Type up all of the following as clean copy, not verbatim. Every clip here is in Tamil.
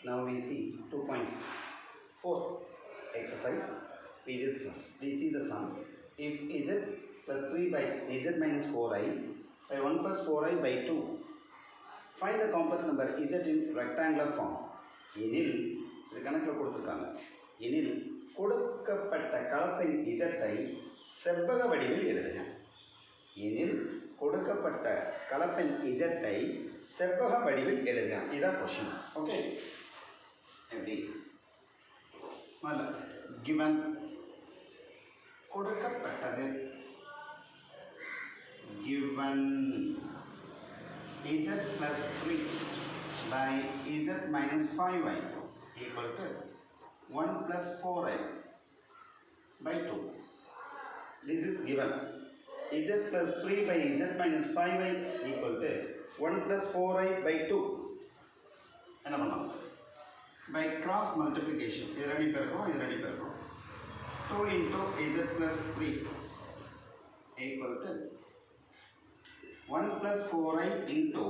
Now we see 2.4 exercise. We see the sum. If z plus 3 by z minus 4i by 1 plus 4i by 2, find the complex number z in rectangular form. எனில் இது கணக்கில் கொடுத்துருக்காங்க. எனில் கொடுக்கப்பட்ட கலப்பின் z-ஐ செவ்வக வடிவில் எழுதுக. எனில் கொடுக்கப்பட்ட கலப்பின் z-ஐ செவ்வக வடிவில் எழுதுக. இதுதான் கொஸ்டின். ஓகே, எப்படி given கொடுக்கப்பட்டது given z plus 3 by z minus 5i equal to 1 plus 4i by 2. This is given. Z plus 3 by z minus 5i equal to 1 plus 4i by 2. என்ன பண்ணலாம்? By cross multiplication. இது ரெடி பெருக்கிறோம், இது ready பெருக்கிறோம். 2 into z plus 3 equal to 1 plus 4i into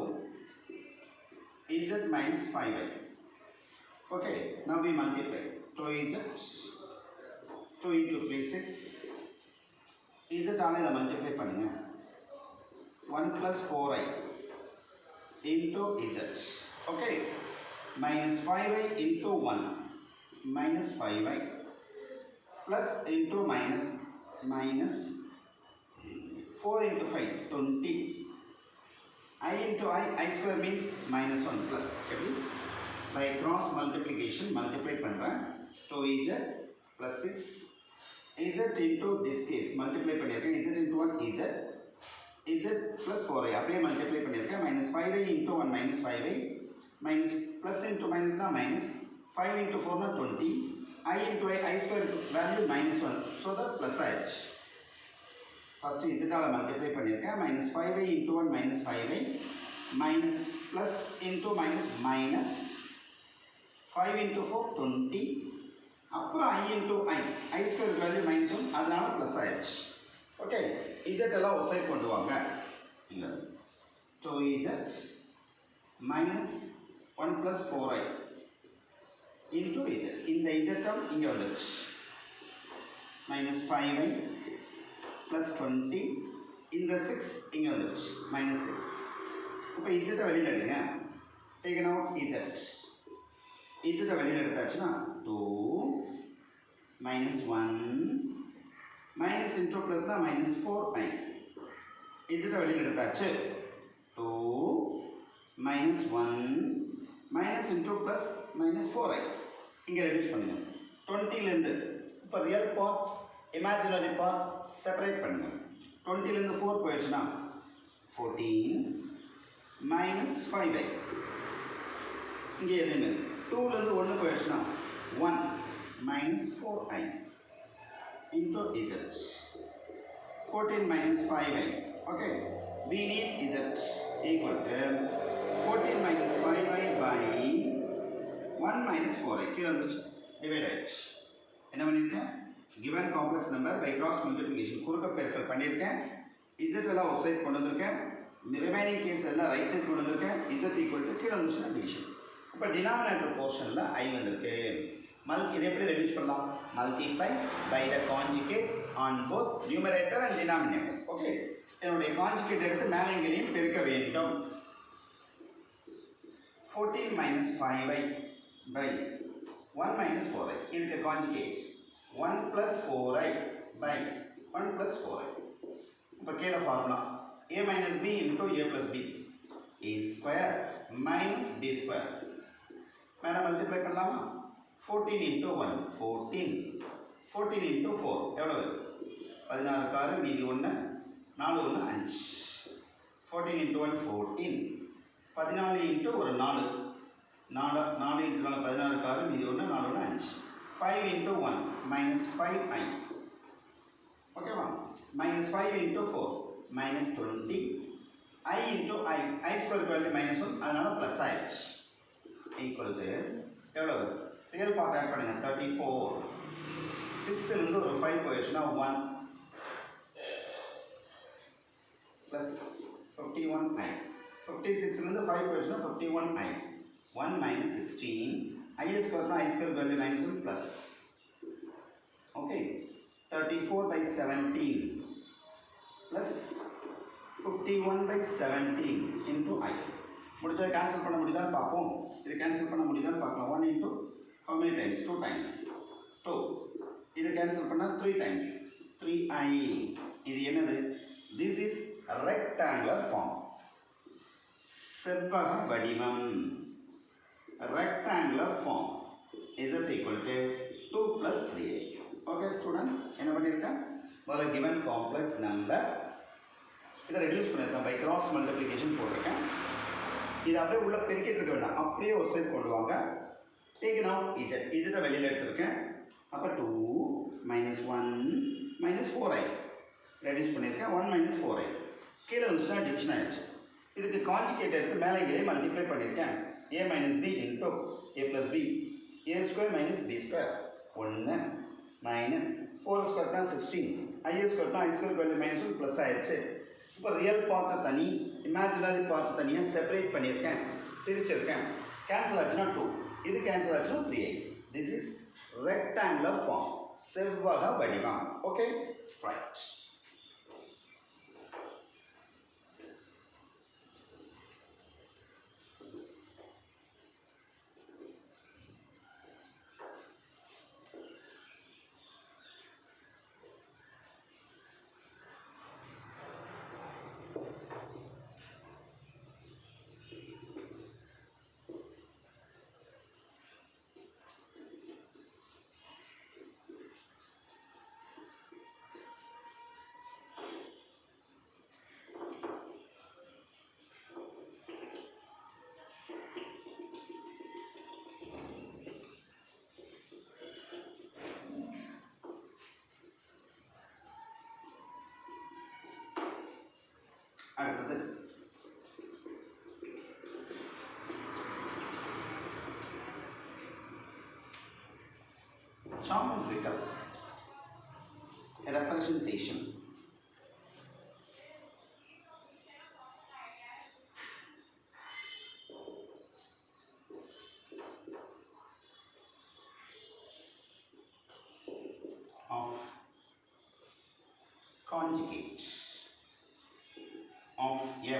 z minus 5i. Okay, now we multiply. 2z, 2 into 3, 6. z ஆன இதை multiply பண்ணுங்க. 1 plus 4i into z. Okay, minus 5i into 1 minus 5i plus into minus 4 into 5 20 I into I square means minus 1 plus. By cross multiplication multiply பண்ணுறேன். 2z plus 6 z into this case multiply பண்ணியிருக்கேன். z into 1 z plus 4i அப்படியே multiply பண்ணியிருக்கேன். minus 5i into 1 minus 5i minus plus into minus na minus 5 into 4 na 20 I into I square value minus 1 so that plus h. First z ஆல multiply பண்ணிருக்கேன். minus 5i into 1 minus 5i minus plus into minus minus 5 into 4 20 அப்புறம் I into I square value minus 1 அதனால plus h. ஓகே, z எல்லாம் ஒரு சைடு கொண்டு வாங்க. இங்க 2z minus 1 plus 4i into z. இந்த z term இங்கே வந்துருச்சு. minus 5i plus 20 இந்த 6 இங்கே வந்துருச்சு. minus 6. இப்போ z வெளியில் எடுங்க. taken out z. z வெளியில் எடுத்தாச்சுன்னா 2 minus 1 minus into plus தான் minus 4i. z வெளியில் எடுத்தாச்சு 2 minus 1 minus into plus minus 4i. இங்கே ரெடியூஸ் பண்ணுங்க. 20லேருந்து இப்போ real parts imaginary part separate பண்ணுங்க. 20லேருந்து 4 போயிடுச்சுன்னா 14 minus 5i. இங்கே எதுவுமே 2லேருந்து 1 போயிடுச்சுன்னா 1 minus 4i into z. 14 minus 5i. Okay, we need z equal to 14 minus 5i by 1 minus 4i. கீழே வந்துச்சு, டிவைட் ஆயிடுச்சு. என்ன பண்ணியிருக்கேன்? given complex number by cross multiplication குறுக்க பெருக்கல் பண்ணியிருக்கேன். z எல்லாம் ஒரு சைட் கொண்டு வந்திருக்கேன். ரிமைனிங் கேஸ் எல்லாம் ரைட் சைட் கொண்டு வந்திருக்கேன். z ஈக்குவல் டு கீழே வந்துச்சுன்னா டிவிஷன். இப்போ டினாமினேட்டர் போர்ஷனில் i வந்திருக்கு. இதை எப்படி ரெடியூஸ் பண்ணலாம்? Multiply by the conjugate on both numerator and denominator. Okay, என்னுடைய கான்ஜுகேட் எடுத்து மேலே இங்கேயும் பெருக்க வேண்டும். 14 minus 5i by 1 minus 4i. இதுக்கு conjugates 1 plus 4i by 1 plus 4i. இப்போ கீழே formula a minus b into a plus b. a square minus b square. மேலே மல்டிப்ளை பண்ணலாமா? 14 into 1 14 14 into 4 எவ்வளவு? 16 காரு மீதி 1 4 1 5. 14 into 1 14 14 into ஒரு 4 4 into 4 16 காரு மீதி 1 4 1 5. 5 into 1 minus 5i. ஓகேவா? minus 5 into 4 minus 20 I into I square value minus 1 அதனால plus h equal to எவ்வளவு? ரியல் பார்ட் ஆட் பண்ணுங்க. 34 6லேருந்து ஒரு 5 போயிடுச்சுன்னா 1 plus 51i. 56லேருந்து 5 போயிடுச்சுன்னா 51i. 1 minus 16 I square I square value minus 1 plus. Okay. 34 by 17 plus 51 by 17 into I. முடிஞ்சா cancel பண்ண முடியுதான்னு பார்ப்போம். இது cancel பண்ண முடியுதான்னு பார்க்கலாம். 1 into how many times? 2 times. 2. இது cancel பண்ணா 3 times. 3I. இது என்னது? This is rectangular form. செவ்வக வடிவம். Rectangular form. Is it equal to 2 plus 3I? Okay students, என்ன பண்ணிருக்கேன்? முதல்ல given complex number இதை ரெடியூஸ் பண்ணிருக்கேன் by cross multiplication போட்டிருக்கேன். இது அப்படியே உள்ள பெருக்கிட்டு இருக்க வேண்டாம், அப்படியே ஒரு சைடு கொண்டு வாங்க. Take now z வெளியில் எடுத்திருக்கேன். அப்போ 2 minus 1 minus 4i ரெடியூஸ் பண்ணியிருக்கேன். 1 minus 4i கீழே வந்துச்சுன்னா டிவிஷன் ஆயிடுச்சு. இதுக்கு கான்ஜுகேட் எடுத்து மேலே இங்கே மல்டிப்ளை பண்ணியிருக்கேன். a minus b into a plus b a square minus b square 1 minus 4 square plus 16 I square plus I square value minus 1 plus ஆயிடுச்சு. இப்போ ரியல் பார்ட் தனி இமேஜினரி பார்ட் தனியாக செப்பரேட் பண்ணியிருக்கேன், பிரிச்சிருக்கேன். கேன்சல் ஆச்சுன்னா 2, இது கேன்சல் ஆச்சுன்னா 3i. This is rectangular form, செவ்வக வடிவம். Okay right. அடுத்தது geometrical representation of conjugates of a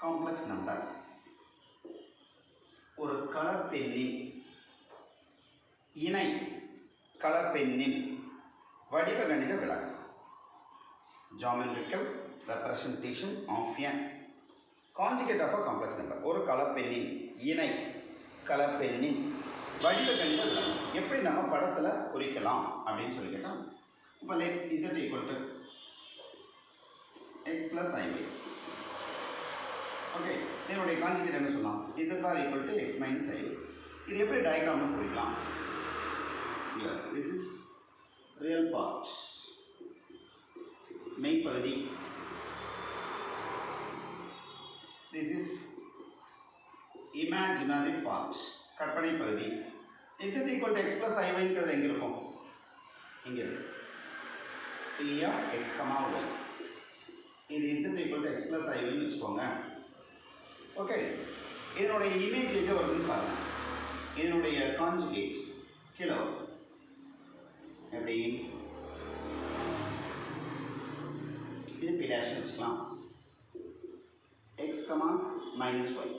complex number. ஒரு கலப்பெண்ணின் இணை கலப்பெண்ணின் வடிவகணித விளக்கம். Geometrical representation of a conjugate of a complex number. ஒரு கலப்பெண்ணின் இணை கலப்பெண்ணின் வடிவகணித விளக்கம் எப்படி நம்ம படத்தில் குறிக்கலாம் அப்படின்னு சொல்லி கேட்டால், இப்போ let z equal to x plus iy. Okay, இதனுடைய கான்ஜுகேட் என்ன சொல்லலாம்? z bar equal to x minus iy. இது எப்படி டயக்ராம்ல குறிக்கலாம்? Here, this is real part, மெய்ப்பகுதி. This is imaginary part, கற்பனை பகுதி. z equal to x plus iy ங்கிறது எங்க இருக்கும்? இங்க இருக்கு. p of x, y. இது z equal to x plus i ன்னு வச்சுக்கோங்க. ஓகே, இதனுடைய இமேஜ் எங்கே வருதுன்னு பாருங்க. இதனுடைய கான்ஜுகேட் கீழே வரும். எப்படி? இது p dash வச்சுக்கலாம். x, minus y.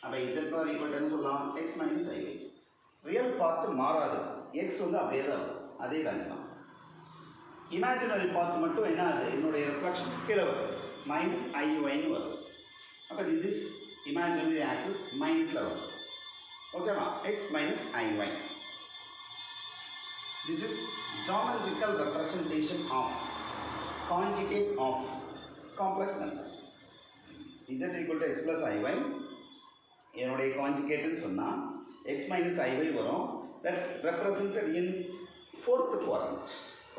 அப்போ z bar equal to என்ன சொல்லலாம்? x minus iy. Real part மாறாது, x வந்து அப்படியே தான் இருக்கும், அதே வேல்யூ தான். இமேஜினரி பார்ட் மட்டும் என்ன ஆகுது? என்னுடைய ரிஃப்ளெக்ஷன் கீழே வரும், மைனஸ் ஐஒய்னு வரும். அப்போ திஸ் இஸ் இமேஜினரி ஆக்சிஸ் மைனஸில் வரும். ஓகேவா? X minus I Y. This is geometrical representation of conjugate of complex number. z equal to x plus iy. என்னுடைய கான்ஜுகேட்னு சொன்னால் x minus iy வரும். that represented in fourth quadrant.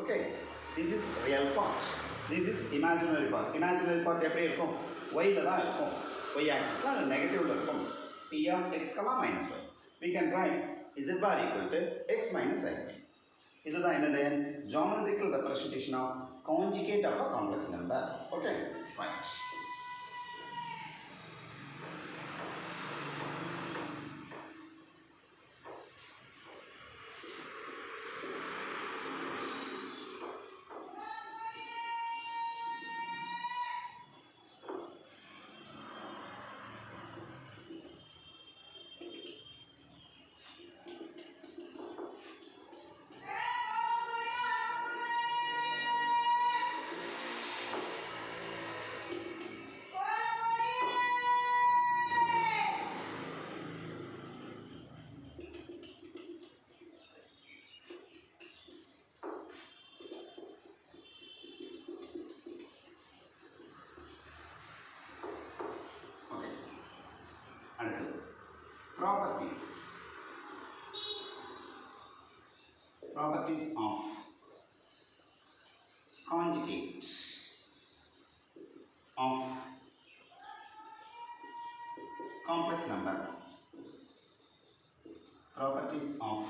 Okay, this is real part, this is imaginary part. Imaginary part எப்படி இருக்கும்? y-ல தான் இருக்கும், y axis-ல அது நெகட்டிவ்ல இருக்கும். p of x, minus y. We can write z bar equal to x minus iy. இதுதான் என்னது? Geometrical representation of conjugate of a complex number. Okay, right. properties of conjugate of complex number. Properties of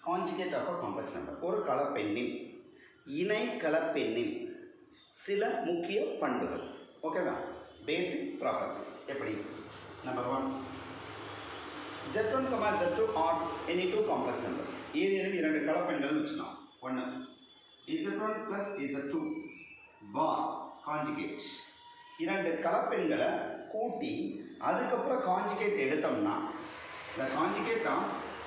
conjugate of a complex number. ஒரு கலப்பெண்ணின் இணை கலப்பெண்ணின் சில முக்கிய பண்புகள். ஓகேவா? பேசிக் ப்ராப்பர்ட்டிஸ் எப்படி? Number 1, Z1, Z2 are any two complex numbers. ஏதேனும் இரண்டு கலப்பெண்கள் வச்சுக்கலாம். 1, Z1 plus Z2 bar conjugate. இரண்டு கலப்பெண்களை கூட்டி அதுக்கப்புறம் கான்ஜுகேட் எடுத்தோம்னா the conjugate of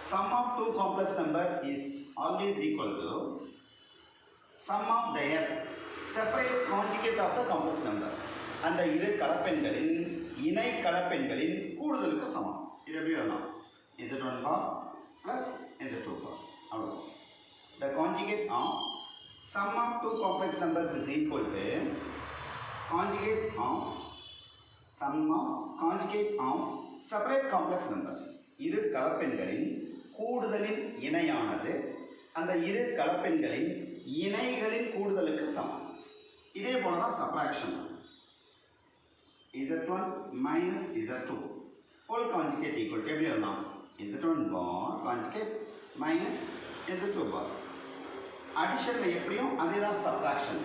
sum of two complex number is always equal to sum of their separate conjugate of the complex number. அந்த இரு கலப்பெண்களின் இணை கலப்பெண்களின் கூடுதலுக்கு சமம். இது எப்படி எழுதலாம்? Z1 bar plus Z2 bar. அவ்வளோ. The conjugate of sum of two complex numbers is equal to conjugate of sum of conjugate of separate complex numbers. இரு கலப்பெண்களின் கூடுதலின் இணையானது அந்த இரு கலப்பெண்களின் இணைகளின் கூடுதலுக்கு சமம். இதே போல தான் subtraction. Z1 minus Z2 whole conjugate equal to எப்படி எழுதலாம்? Z1 bar conjugate minus Z2 bar. அடிஷனில் எப்படியும் அதே தான் சப்ராக்ஷன்.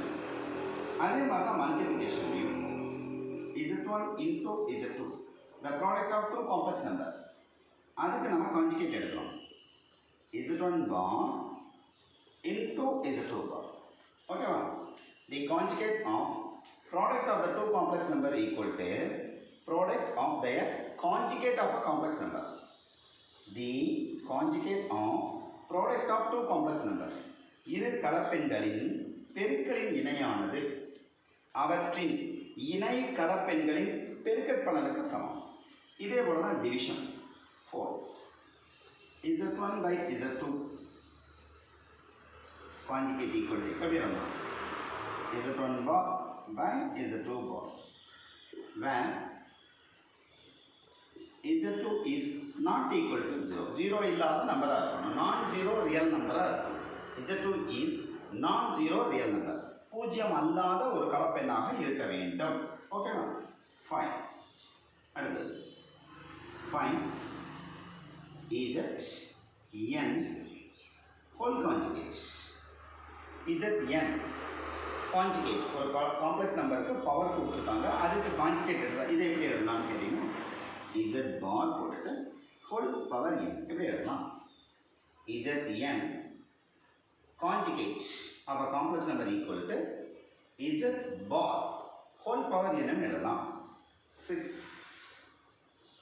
அதே மாதிரி தான் மல்டிப்ளிகேஷன்லையும் Z1 into Z2 the product of two complex number. அதுக்கு நம்ம கான்ஜுகேட் எடுக்கிறோம். Z1 bar into Z2 bar. ஓகேவா? The conjugate of product of the two complex number equal to product of their conjugate of a complex number. The conjugate of product of two complex numbers. இரு கலப்பெண்களின் பெருக்கலின் இணையானது அவற்றின் இணை கலப்பெண்களின் பெருக்கற்பலனுக்கு சமம். இதே போல தான் division. 4, Z1 by Z2 conjugate equal to எப்படி எழுதலாம்? Z1 bar by Z2 bar, where Z2 is not equal to 0. 0 இல்லாத நம்பரா இருக்கணும். non-zero real நம்பரா இருக்கணும். Z2 is non-zero real number. பூஜ்ஜியம் அல்லாத ஒரு கலப்பெண்ணாக இருக்க வேண்டும். ஓகேவா? ஃபைன். அடுத்தது fine Zn whole conjugate. Zn conjugate ஒரு காம்ப்ளெக்ஸ் நம்பருக்கு பவர் கொடுத்துருக்காங்க, அதுக்கு கான்ஜுகேட் எடுத்தா இதை எப்படி எழுதலாம்னு கேட்டிங்கன்னா Z பார் போட்டுட்டு ஹோல் பவர் n எப்படி எழுதலாம்? Zn conjugate of a complex number equal to Z bar whole power n எழுதலாம். 6,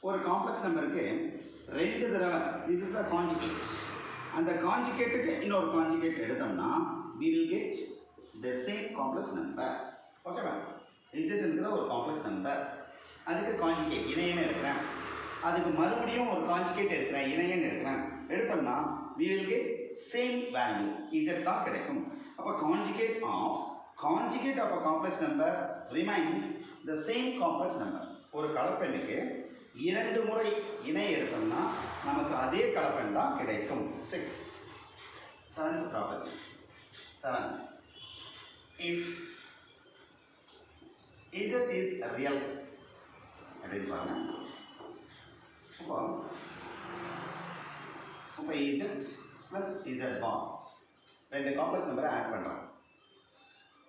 ஒரு காம்ப்ளெக்ஸ் நம்பருக்கு ரெண்டு தடவை this is the conjugate. அந்த கான்ஜுகேட்டுக்கு இன்னொரு கான்ஜுகேட் எடுத்தோம்னா we will get the same complex number. ஓகேவா? Z என்கிற ஒரு காம்ப்ளெக்ஸ் நம்பர், அதுக்கு கான்ஜுகேட் இணையன்னு எடுக்கிறேன், அதுக்கு மறுபடியும் ஒரு கான்ஜுகேட் எடுக்கிறேன், இணையன்னு எடுக்கிறேன், எடுத்தோம்னா we will get same value Z தான் கிடைக்கும். அப்போ conjugate of a complex number remains the same complex number. ஒரு கலப்பெண்ணுக்கு இரண்டு முறை இணை எடுத்தோம்னா நமக்கு அதே கலப்பெண் தான் கிடைக்கும். 6, 7th property. 7, if Z is real அப்படின்னு பாருங்க. இப்போ Z plus Z bar ரெண்டு காம்ப்ளெக்ஸ் நம்பரை ஆட் பண்ணுறோம்.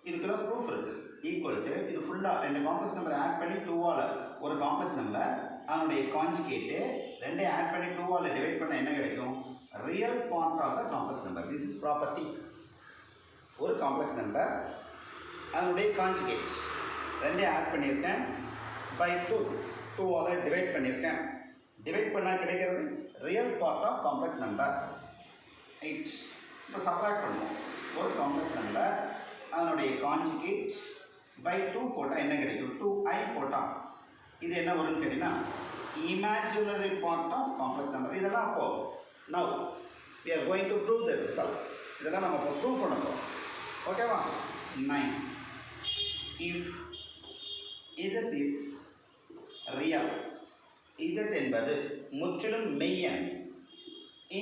இதுக்கு தான் ப்ரூஃப் இருக்குது. ஈக்குவல் டு இது ஃபுல்லாக ரெண்டு காம்ப்ளெக்ஸ் நம்பரை ஆட் பண்ணி 2ஆல் ஒரு காம்ப்ளெக்ஸ் நம்பர் அதனுடைய கான்ஜுகேட்டு ரெண்டே ஆட் பண்ணி 2ஆல் டிவைட் பண்ண என்ன கிடைக்கும்? Real part of the complex number. This is property. ஒரு காம்ப்ளெக்ஸ் நம்பர் அதனுடைய கான்ஜுகேட் ரெண்டே ஆட் பண்ணியிருக்கேன் பை 2ஆல் டிவைட் பண்ணியிருக்கேன். டிவைட் பண்ணால் கிடைக்கிறது real part of complex number 8. இப்போ சப்ராக்ட் பண்ணுவோம். ஒரு காம்ப்ளெக்ஸ் நம்பர் அதனுடைய கான்ஜுகேட் பை 2 போட்டால் என்ன கிடைக்கும்? 2i போட்டால் இது என்ன வரும்னு கேட்டிங்கன்னா imaginary part of complex number. இதெல்லாம் அப்போது now we are going to prove the results. இதெல்லாம் நம்ம இப்போ ப்ரூவ் பண்ண போகிறோம். ஓகேவா? 9, if Z is real, z என்பது முற்றிலும் மெய்யெண்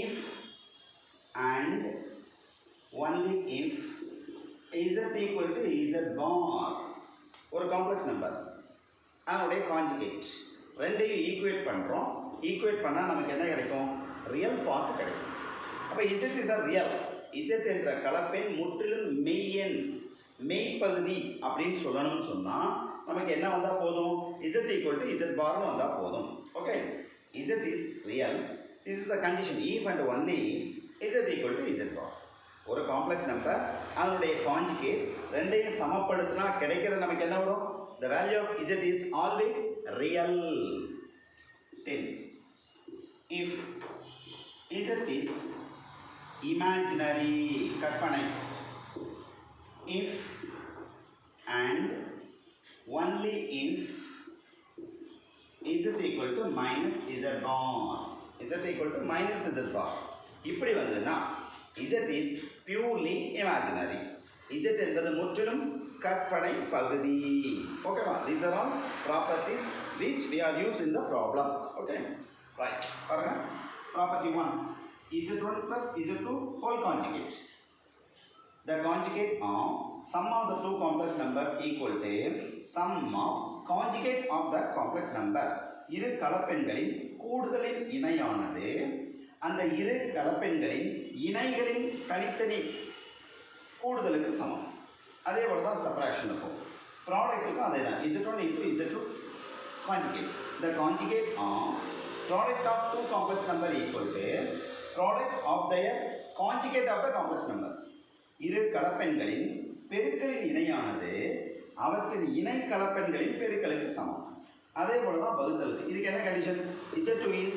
if and only if z equal to z bar ஒரு காம்ப்ளெக்ஸ் நம்பர் அதனுடைய கான்ஜுகேட் ரெண்டையும் ஈக்குவேட் பண்ணுறோம். ஈக்குவேட் பண்ணால் நமக்கு என்ன கிடைக்கும்? ரியல் பார்ட் கிடைக்கும். அப்போ z is a real. z என்ற கலப்பெண் முற்றிலும் மெய்யெண் மெய்ப்பகுதி அப்படின்னு சொல்லணும்னு சொன்னால் நமக்கு என்ன வந்தால் போதும்? z equal to z barனு வந்தால் போதும். Okay, z is real. This is the condition if and only if z equal to z bar. ஒரு காம்ப்ளெக்ஸ் நம்பர் அதனுடைய கான்ஜுகேட் ரெண்டையும் சமப்படுத்தினா கிடைக்கிறது நமக்கு என்ன வரும்? The value of z is always real. 10. If z is imaginary கற்பனை if and only if z equal to minus z bar z equal to minus z bar இப்படி வந்ததுன்னா z is purely imaginary. z என்பது முற்றிலும் கற்பனை பகுதி. ஓகேவா? These are all properties which we are used in the problem. Okay, right. பாருங்க, property 1 z1 plus z2 whole conjugate. The conjugate of sum of the two complex number equal to sum of conjugate of the complex number. இரு கலப்பெண்களின் கூடுதலின் இணையானது அந்த இரு கலப்பெண்களின் இணைகளின் தனித்தனி கூடுதலுக்கு சமம். அதே போல தான் சப்ராக்ஷன் இருக்கும். ப்ராடக்ட்டுக்கும் அதே தான். z1 into z2 conjugate. The conjugate of product of two complex number equal to product of their conjugate of the complex numbers. இரு கலப்பெண்களின் பெருக்கலின் இணையானது அவற்றின் இணை கலப்பெண்களின் பெருக்கலுக்கு சமம். அதே போல தான் வகுத்தலுக்கு. இதுக்கு என்ன condition? z2 is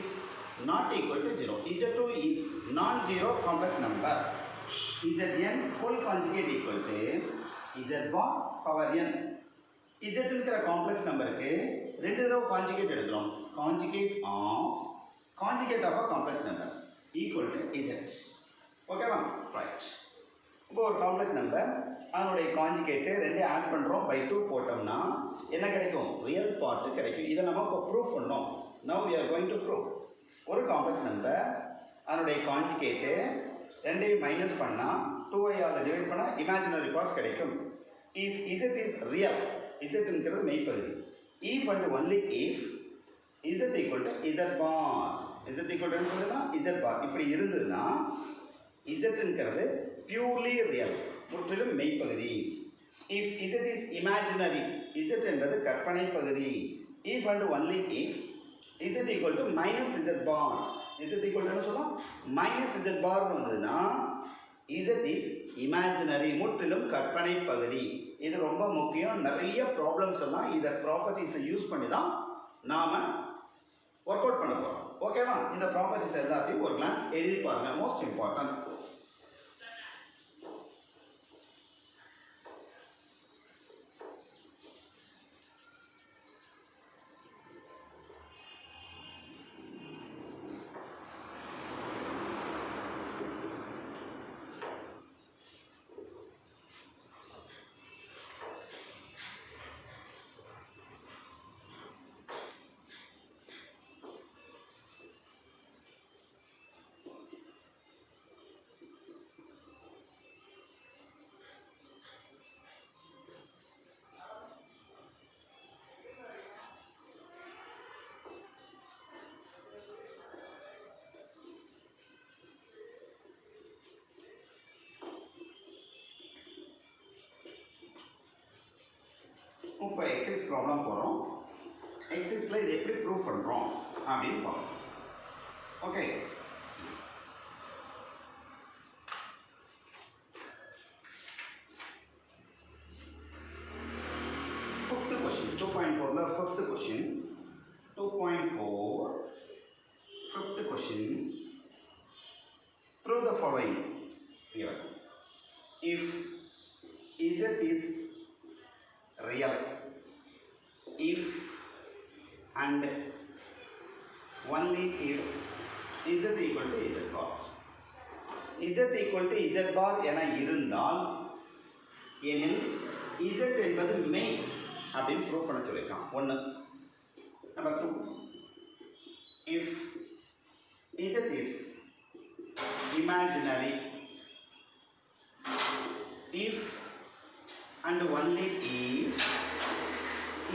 not equal to 0. z2 is non-zero complex number. zn whole conjugate equal to z bar power n. z ங்கிற காம்ப்ளெக்ஸ் நம்பருக்கு ரெண்டு தடவை கான்ஜுகேட் எடுக்கிறோம். Conjugate of a complex number equal to z. ஓகேவா? ரைட். இப்போ ஒரு காம்ப்ளெக்ஸ் நம்பர் அதனுடைய கான்ஜுகேட்டு ரெண்டு ஆட் பண்ணுறோம், பை 2 போட்டோம்னா என்ன கிடைக்கும்? ரியல் பார்ட்டு கிடைக்கும். இதை நம்ம இப்போ ப்ரூவ் பண்ணோம். Now we are going to prove. ஒரு காம்ப்ளெக்ஸ் நம்பர் அதனுடைய கான்ஜுகேட்டு ரெண்டையும் மைனஸ் பண்ணால் 2ஐ டிவைட் பண்ணால் இமேஜினரி பார்ட் கிடைக்கும். இஃப் z இஸ் ரியல், zங்கிறது மெய்ப்பகுதி. if and only if z equal to z bar, z equal to சொல்லுன்னா z bar இப்படி இருந்ததுன்னா zங்கிறது பியூர்லி ரியல் முற்றிலும் மெய்ப்பகுதி. if z is imaginary, z என்பது கற்பனை பகுதி. if and only if z equal to minus z bar, z equal to சொல்லலாம் minus z barனு வந்ததுன்னா z is imaginary முற்றிலும் கற்பனை பகுதி. இது ரொம்ப முக்கியம். நிறைய ப்ராப்ளம்ஸ் எல்லாம் இதை ப்ராப்பர்ட்டிஸை யூஸ் பண்ணி தான் நாம் ஒர்க் அவுட் பண்ண போகிறோம். ஓகேவா? இந்த ப்ராப்பர்ட்டிஸ் எல்லாத்தையும் ஒரு கிளான்ஸ் எழுதி பாருங்கள். Most important. இப்போ எக்ஸைஸ் ப்ராப்ளம் போகிறோம். எக்ஸைஸில் இதை எப்படி ப்ரூவ் பண்ணுறோம் அப்படின்னு பார்ப்போம். ஓகே, ஃபிஃப்த் கொஸ்டின் 2.4ல fifth question 2.4 fifth question. Prove the following. If z is real, if and only if z equal to z bar. z equal to z bar என இருந்தால் எனில் z என்பது மெய் அப்படின்னு ப்ரூவ் பண்ண சொல்லியிருக்கான். 1. Number 2, if z is imaginary, if and only if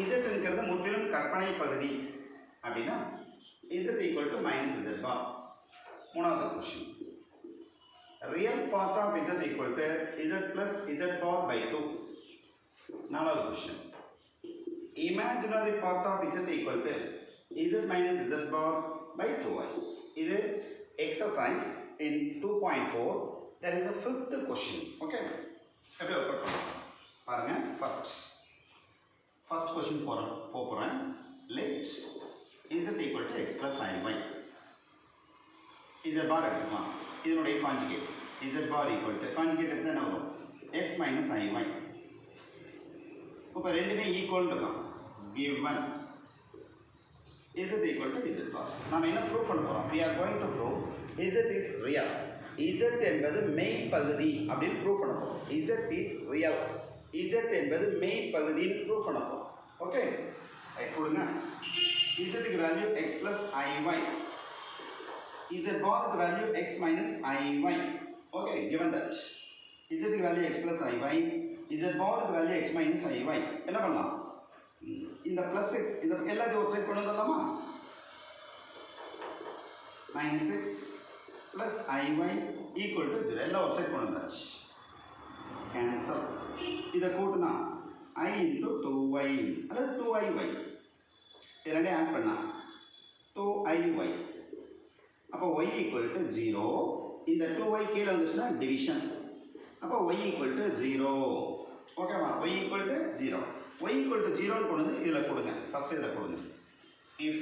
z என்கிறது முற்றிலும் கற்பனை பகுதி அப்படின்னா z equal to minus z bar. மூணாவது question, real part of z equal to z plus z bar by 2. நாலாவது question, imaginary part of z equal to z minus z bar by 2y. இது exercise in 2.4. there is a fifth question. Okay, எப்படி ஒர்க் பண்ணலாம் பாருங்க. first question போறேன். let z equal to x plus iy. z bar எடுத்துக்கலாம். இதனுடைய conjugate z bar equal to conjugate எடுத்தா என்ன வரும்? x minus iy. இப்போ ரெண்டுமே ஈக்குவல் இருக்கும். given z equal to z bar. நாம் என்ன ப்ரூவ் பண்ண போறோம்? we are going to prove z is real. z என்பது மெய் பகுதி அப்படின்னு ப்ரூவ் பண்ண போறோம். z is real. z என்பது மெய் பகுதின்னு ப்ரூவ் பண்ண போறோம். ஓகே ரைட், கொடுங்க. z க்கு value x plus iy, z bar க்கு value x minus iy. Okay, given that z க்கு value x plus iy, z bar க்கு வேல்யூ x minus iy. என்ன பண்ணலாம்? இந்த plus x இந்த எல்லாத்தையும் ஒரு சைடு கொண்டு வரலாமா? minus x plus iy equal to 0. எல்லாம் ஒரு சைடு கொண்டு வந்தாச்சு. cancel. இதை கூட்டினா I into 2y அல்லது 2iy. இரண்டே ஆட் பண்ணா 2iy. அப்போ y equal to 0. இந்த 2y கீழே வந்துச்சுன்னா டிவிஷன். அப்போ y equal to 0. ஓகேவா? y equal to 0. y equal to 0 கொண்டு வந்து இதில் கொடுங்க. ஃபர்ஸ்ட் இதில் கொடுங்க. if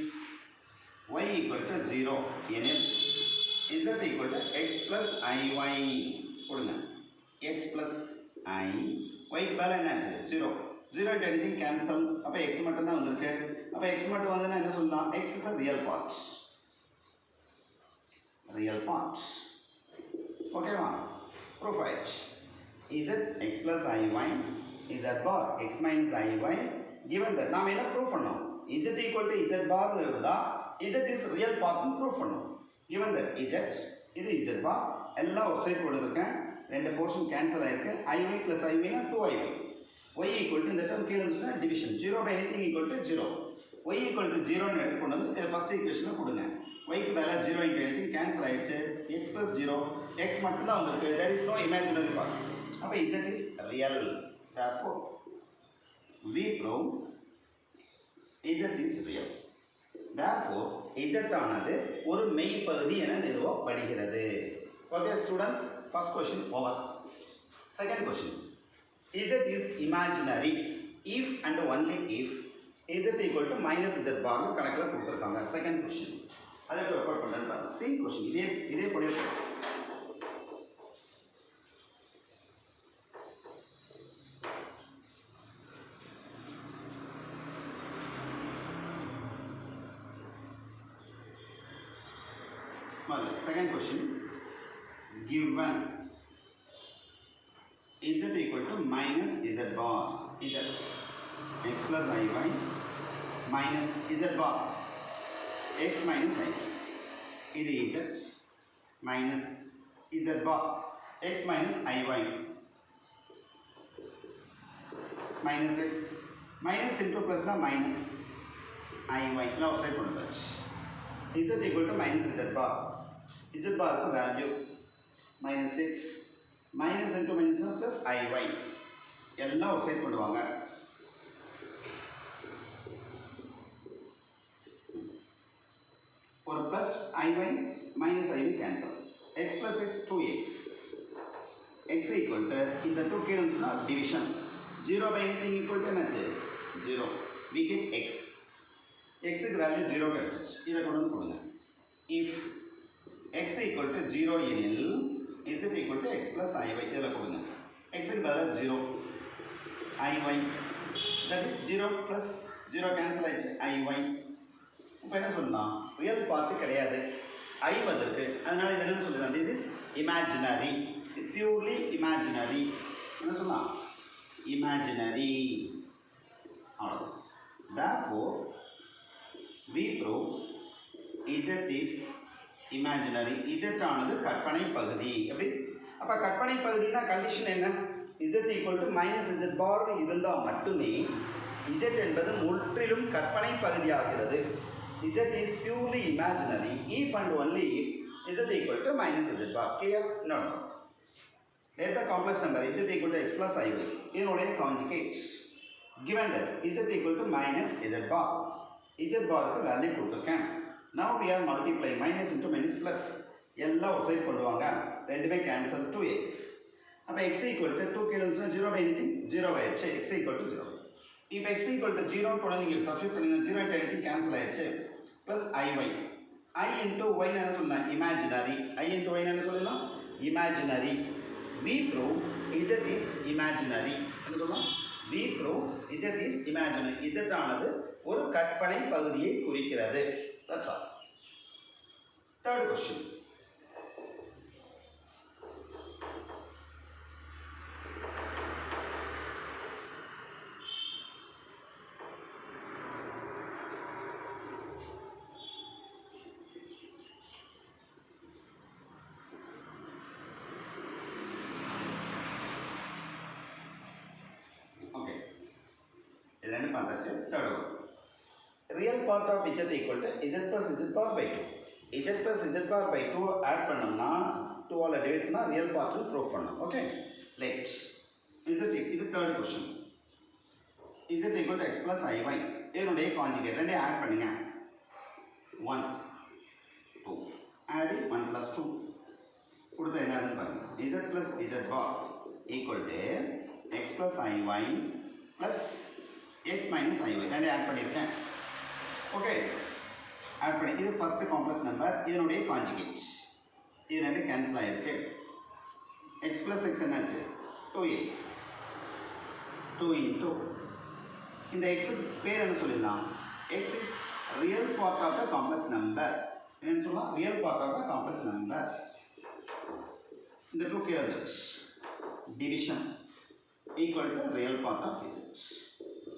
y equal to 0 எனில் z equal to x plus iy கொடுங்க. x plus I y க்கு பதிலா என்னாச்சு? 0. 0 into anything cancel. அப்போ x மட்டும் தான் வந்திருக்கு. அப்போ x மட்டும் வந்ததுன்னா என்ன சொல்லலாம்? x is a real part. real part. ஓகேவா? proof ஆயிடுச்சு. z x plus iy z bar x minus iy. given that நாம் என்ன ப்ரூவ் பண்ணோம்? z equal to z bar இருந்தா z is real part னு ப்ரூவ் பண்ணோம். given that z இது z bar எல்லாம் ஒரு சைடு கொடுத்துருக்கேன். ரெண்டு போர்ஷன் கேன்சல் ஆயிருக்கு. iy plus iy னா 2iy. y equal to இந்த டேர்ம் கீழே வந்துச்சுன்னா division. 0 by anything equal to 0. y equal to 0 னு எடுத்து கொண்டு வந்து ஃபர்ஸ்ட் ஈக்குவேஷனை கொடுங்க. y க்கு பதிலா 0 into anything கேன்சல் ஆயிடுச்சு. x plus 0 x மட்டும் தான் வந்திருக்கு. there is no imaginary part. அப்போ z is real. therefore we prove z is real. therefore z ஆனது ஒரு மெய் பகுதி என நிறுவப்படுகிறது. Okay students, first question over. Second question, z is imaginary if and only if z equal to minus z bar னு கணக்கில் கொடுத்துருக்காங்க. செகண்ட் கொஸ்டின் அதை ஒர்க் அவுட் பண்ணுறேன்னு பாருங்க. சேம் கொஸ்டின் இதே போல second question, given z equal to minus z bar, z x plus iy minus z bar x minus iy. இது z minus z bar x minus iy minus x minus into plus na minus iy now outside கொண்டு வந்தாச்சு. z equal to minus z bar, z bar க்கு value minus x minus into minus plus iy எல்லாம் ஒரு சைடு கொண்டு வாங்க. ஒரு plus iy minus iy cancel. x plus x 2x. x equal to இந்த 2 கீழே வந்துச்சுன்னா division. 0 by anything equal to என்னாச்சு? 0. we get x. x க்கு வேல்யூ 0 கிடைச்சிச்சு. இதை கொண்டு வந்து கொடுங்க. if x equal to 0 எனில் z equal to x plus iy இதில் கொடுங்க. x க்கு பதிலாக 0 iy, that is 0 plus 0 cancel ஆயிடுச்சு iy. இப்போ என்ன சொல்லலாம்? ரியல் பார்ட் கிடையாது, i வந்திருக்கு. அதனால இது என்ன சொல்லலாம்? this is imaginary, purely imaginary. என்ன சொல்லலாம்? imaginary. அவ்வளோ. therefore we prove z is imaginary. z ஆனது கற்பனை பகுதி. எப்படி? அப்ப கற்பனை பகுதினா கண்டிஷன் என்ன? z equal to minus z bar இருந்தால் மட்டுமே z என்பது முற்றிலும் கற்பனை பகுதியாகிறது. z is purely imaginary if and only if z equal to minus z bar. Clear? No. Let the complex number z equal to x plus iy இதனுடைய conjugate. Given that z equal to minus z bar. z bar க்கு வேல்யூ கொடுத்திருக்கேன். Now we are multiplying minus into minus plus. எல்லாம் ஒரு சைடு கொண்டு வாங்க. ரெண்டுமே கேன்சல் 2x. அப்ப x equal to 2 cancel 0 by anything 0 ஆயிடுச்சு. x equal to 0. If x equal to 0 போனா நீங்க சப்ஸ்டிட்யூட் பண்ணீங்க 0 into anything கேன்சல் ஆயிடுச்சு. plus iy. I into y என்ன சொல்லலாம்? imaginary. I into y என்ன சொல்லலாம்? imaginary. We prove z is imaginary. என்ன சொல்லலாம்? We prove z is imaginary. z ஆனது ஒரு கற்பனை பகுதியை குறிக்கிறது. That's all. Third question. Okay. Third one. Real part of z equal to z plus z bar by 2. z plus z bar by 2 add பண்ணோம்னா 2 ஆல டிவைட் பண்ணா real part னு ப்ரூவ் பண்ணனும். ஓகே. Let's இது third question. z equal to x plus iy இதனுடைய கான்ஜுகேட் ரெண்டையும் ஆட் பண்ணுங்க. 1 2 add 1 plus 2 கொடுத்தா என்ன ஆகுதுன்னு பாருங்க. z plus z bar equal to x plus iy plus x minus iy ரெண்டையும் ஆட் பண்ணிருக்கேன். ஓகே. ஆட் பண்ணி இது ஃபர்ஸ்ட் காம்ப்ளெக்ஸ் நம்பர் இதனுடைய கான்ஜுகேட். இது ரெண்டு கேன்சல் ஆயிருக்கு. x plus x என்னாச்சு? 2x 2 into இந்த x பேர் என்ன சொல்லிடலாம்? x is real part of the complex number. என்ன சொல்லலாம்? real part of the complex number. இந்த 2 கீழே வந்துருச்சு. division equal to real part of z.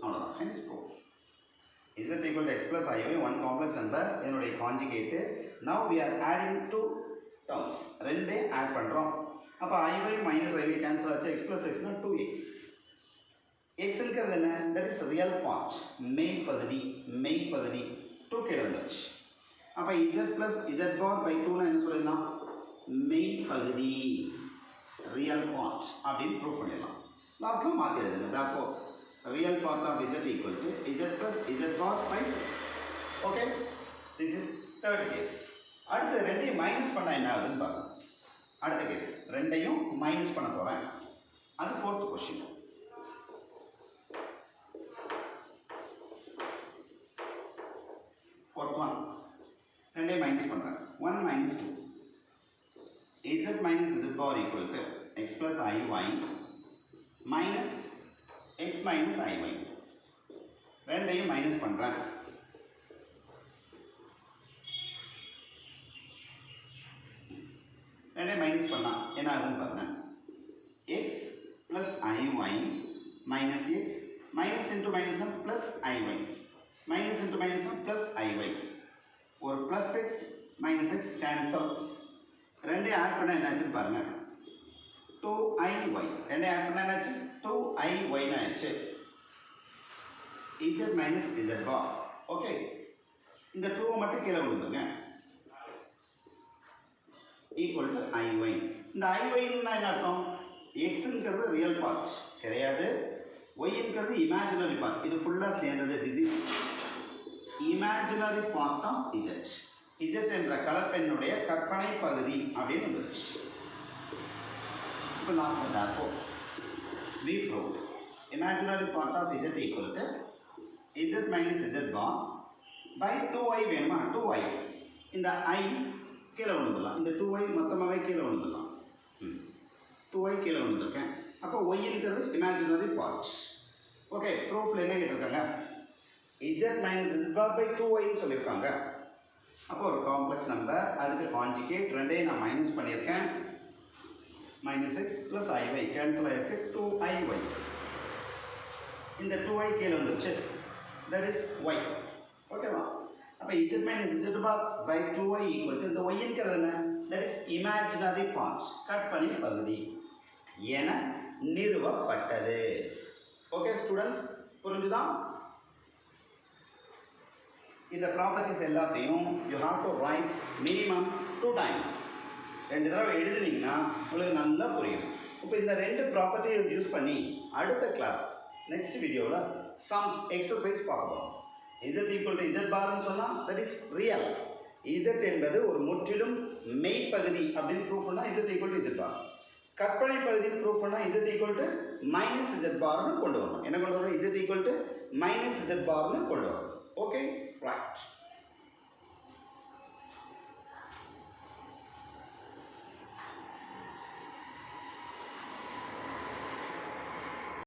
அவ்வளோதான். hence proof. z equal to x plus iy one complex number இதனுடைய conjugate. now we are adding two terms. ரெண்டே ஆட் பண்றோம். அப்ப iy minus iy கேன்சல் ஆச்சு. x plus x னா 2x. x ங்கிறது என்ன? that is real part. மெய் பகுதி 2 கீழ வந்துருச்சு. அப்ப z plus z bar by 2 னா என்ன சொல்லலாம்? மெய் பகுதி real part அப்படினு ப்ரூவ் பண்ணிடலாம். லாஸ்ட்ல மாத்தி எழுதுங்க. therefore real part of z equal to z plus z bar by 2. Okay, this is third case. அடுத்து ரெண்டையும் மைனஸ் பண்ணா என்ன ஆகுதுன்னு பாருங்க. அடுத்த கேஸ் ரெண்டையும் மைனஸ் பண்ண போறேன். அது fourth question. fourth one ரெண்டையும் மைனஸ் பண்றேன். 1 minus 2 z minus z bar equal to x plus iy minus x minus iy ரெண்டையும் மைனஸ் பண்றேன். ரெண்டையும் மைனஸ் பண்ணா என்ன ஆகுதுன்னு பாருங்க. x plus iy minus x minus into minus னா plus iy minus into minus னா plus iy ஒரு plus x minus x cancel. ரெண்டையும் ஆட் பண்ணா என்னாச்சுன்னு பாருங்க. 2iy ரெண்டையும் ஆட் பண்ணா என்னாச்சு? 2iy னா ஆச்சு. z minus z bar. Okay. இந்த 2 மட்டும் கீழ விழுந்துங்க. equal to iy. இந்த iy னா என்ன அர்த்தம்? x ங்கிறது ரியல் பார்ட் கிடையாது. y ங்கிறது இமேஜினரி பார்ட். இது ஃபுல்லா சேர்ந்தது. this is imaginary part of z. z என்ற கலப்பெண்ணுடைய கற்பனை பகுதி அப்படின்னு வந்துருச்சு. இப்போ last therefore we prove imaginary part of z equal to z minus z bar by 2i வேணுமா? 2i இந்த i கீழே விழுந்துடலாம். இந்த 2i மொத்தமாகவே கீழே விழுந்துடலாம். 2i கீழே விழுந்துருக்கேன். அப்போ y ங்கிறது இமேஜினரி பார்ட். ஓகே. ப்ரூஃப்ல என்ன கேட்டிருக்காங்க? z minus z bar by 2i சொல்லியிருக்காங்க. அப்போ ஒரு காம்ப்ளெக்ஸ் நம்பர் அதுக்கு கான்ஜுகேட் ரெண்டையும் நான் மைனஸ் பண்ணியிருக்கேன். minus x plus iy cancel ஆயிருக்கு. 2iy இந்த 2i கீழே வந்துருச்சு. that is y. ஓகேவா? அப்போ z minus z bar by 2y equal to இந்த y இருக்கிறது என்ன? That is imaginary part. கற்பனை பகுதி என நிறுவப்பட்டது. Okay students, புரிஞ்சுதா? இந்த ப்ராப்பர்ட்டிஸ் எல்லாத்தையும் you have to write minimum 2 times. ரெண்டு தடவை எழுதுனீங்கன்னா உங்களுக்கு நல்லா புரியும். இப்போ இந்த ரெண்டு ப்ராப்பர்ட்டியை யூஸ் பண்ணி அடுத்த கிளாஸ் நெக்ஸ்ட் வீடியோவில் சம்ஸ் எக்ஸசைஸ் பார்ப்போம். z ஈக்குவல் டு z பார்னு சொன்னால் தட் இஸ் ரியல். z என்பது ஒரு முற்றிலும் மெய்ப்பகுதி அப்படின்னு ப்ரூஃப் பண்ணால் z ஈக்குவல் டு z பார். கற்பனை பகுதின்னு ப்ரூஃப் பண்ணால் z equal to minus z பார்னு கொண்டு வரணும். என்ன கொண்டு வரணும்? z equal to minus z பார்னு கொண்டு வரணும். Okay, right.